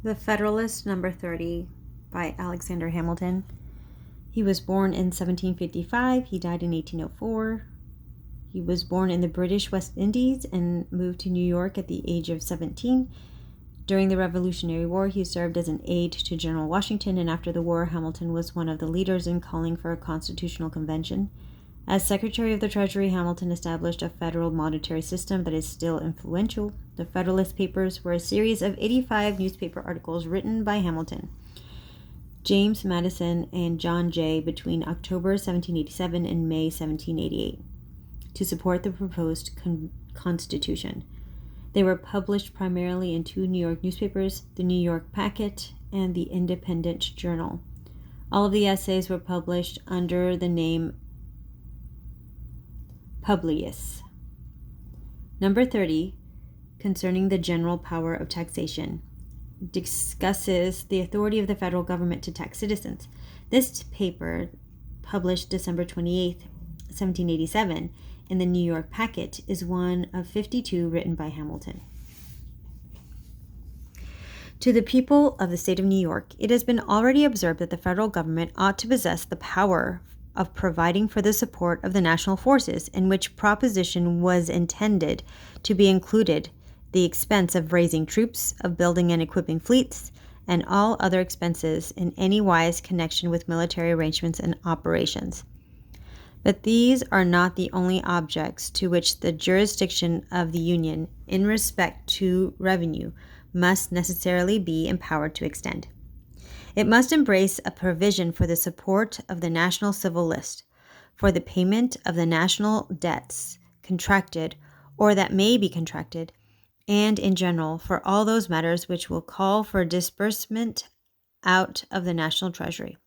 The Federalist, number 30, by Alexander Hamilton. He was born in 1755. He died in 1804. He was born in the British West Indies and moved to New York at the age of 17. During the Revolutionary War, he served as an aide to General Washington, and after the war, Hamilton was one of the leaders in calling for a constitutional convention. As Secretary of the Treasury, Hamilton established a federal monetary system that is still influential. The Federalist Papers were a series of 85 newspaper articles written by Hamilton, James Madison, and John Jay between October 1787 and May 1788 to support the proposed Constitution. They were published primarily in two New York newspapers, the New York Packet and the Independent Journal. All of the essays were published under the name Publius. Number 30, concerning the general power of taxation, discusses the authority of the federal government to tax citizens. This paper, published December 28, 1787, in the New York Packet, is one of 52 written by Hamilton. To the people of the state of New York, it has been already observed that the federal government ought to possess the power of providing for the support of the national forces, in which proposition was intended to be included the expense of raising troops, of building and equipping fleets, and all other expenses in any wise connection with military arrangements and operations. But these are not the only objects to which the jurisdiction of the Union, in respect to revenue, must necessarily be empowered to extend. It must embrace a provision for the support of the national civil list, for the payment of the national debts contracted or that may be contracted, and in general for all those matters which will call for disbursement out of the national treasury.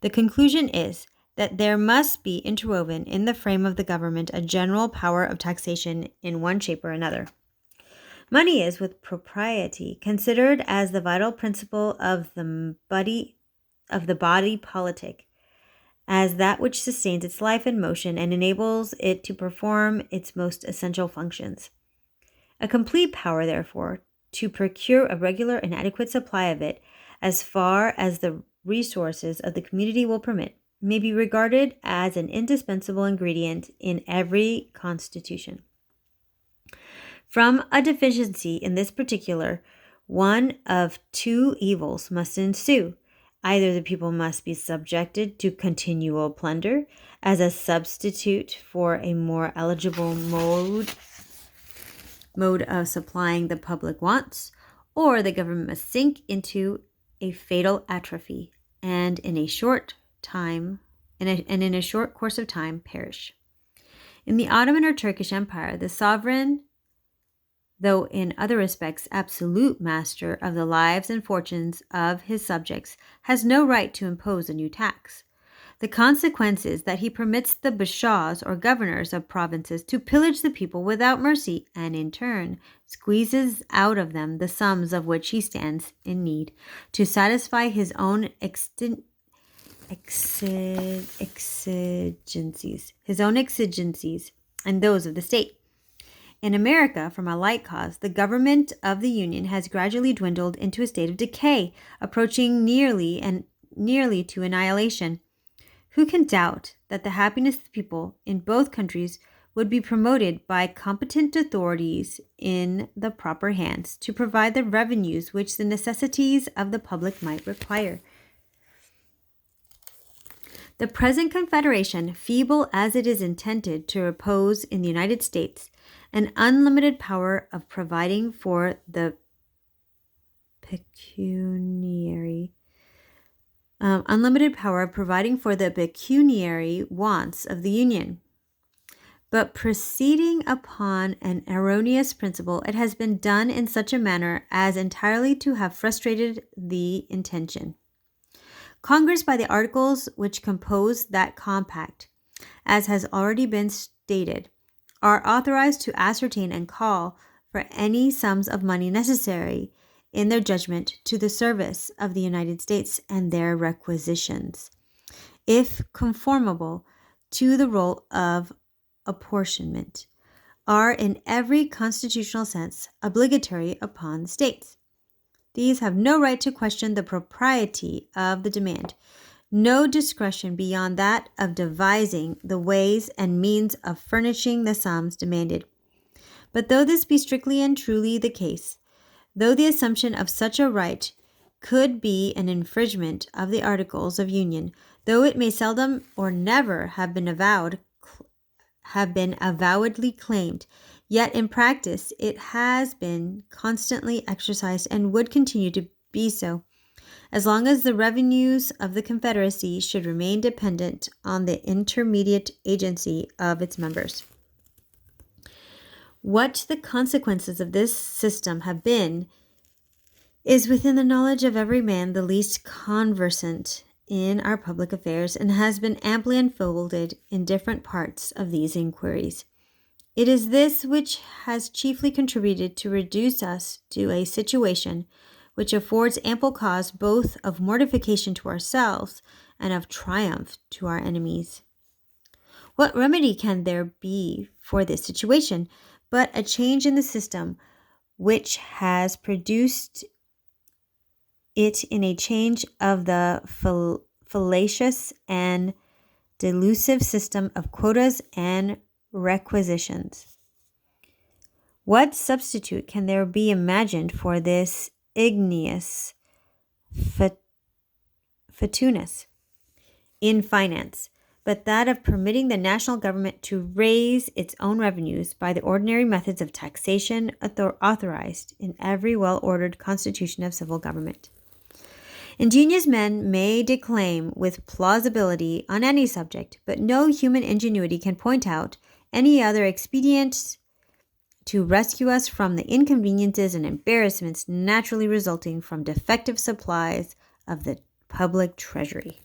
The conclusion is that there must be interwoven in the frame of the government a general power of taxation in one shape or another. Money is, with propriety, considered as the vital principle of the body politic, as that which sustains its life and motion and enables it to perform its most essential functions. A complete power, therefore, to procure a regular and adequate supply of it, as far as the resources of the community will permit, may be regarded as an indispensable ingredient in every constitution. From a deficiency in this particular, one of two evils must ensue. Either the people must be subjected to continual plunder as a substitute for a more eligible mode of supplying the public wants, or the government must sink into a fatal atrophy and in a short course of time perish. In the Ottoman or Turkish Empire, the sovereign, though in other respects absolute master of the lives and fortunes of his subjects, has no right to impose a new tax. The consequence is that he permits the bashaws or governors of provinces to pillage the people without mercy, and in turn squeezes out of them the sums of which he stands in need to satisfy his own exigencies, and those of the state. In America, from a like cause, the government of the Union has gradually dwindled into a state of decay, approaching nearly to annihilation. Who can doubt that the happiness of the people in both countries would be promoted by competent authorities in the proper hands to provide the revenues which the necessities of the public might require? The present Confederation, feeble as it is intended to repose in the United States, an unlimited power of providing for the pecuniary wants of the Union. But proceeding upon an erroneous principle, it has been done in such a manner as entirely to have frustrated the intention. Congress, by the articles which compose that compact, as has already been stated, are authorized to ascertain and call for any sums of money necessary in their judgment to the service of the United States, and their requisitions, if conformable to the rule of apportionment, are in every constitutional sense obligatory upon the states. These have no right to question the propriety of the demand, no discretion beyond that of devising the ways and means of furnishing the sums demanded. But though this be strictly and truly the case, though the assumption of such a right could be an infringement of the Articles of Union, though it may seldom or never have been avowedly claimed, yet in practice it has been constantly exercised and would continue to be so, as long as the revenues of the Confederacy should remain dependent on the intermediate agency of its members. What the consequences of this system have been is within the knowledge of every man the least conversant in our public affairs, and has been amply unfolded in different parts of these inquiries. It is this which has chiefly contributed to reduce us to a situation which affords ample cause both of mortification to ourselves and of triumph to our enemies. What remedy can there be for this situation but a change in the system which has produced it in a change of the fallacious and delusive system of quotas and requisitions? What substitute can there be imagined for this igneous fatuous in finance, but that of permitting the national government to raise its own revenues by the ordinary methods of taxation authorized in every well-ordered constitution of civil government? Ingenious men may declaim with plausibility on any subject, but no human ingenuity can point out any other expedient to rescue us from the inconveniences and embarrassments naturally resulting from defective supplies of the public treasury.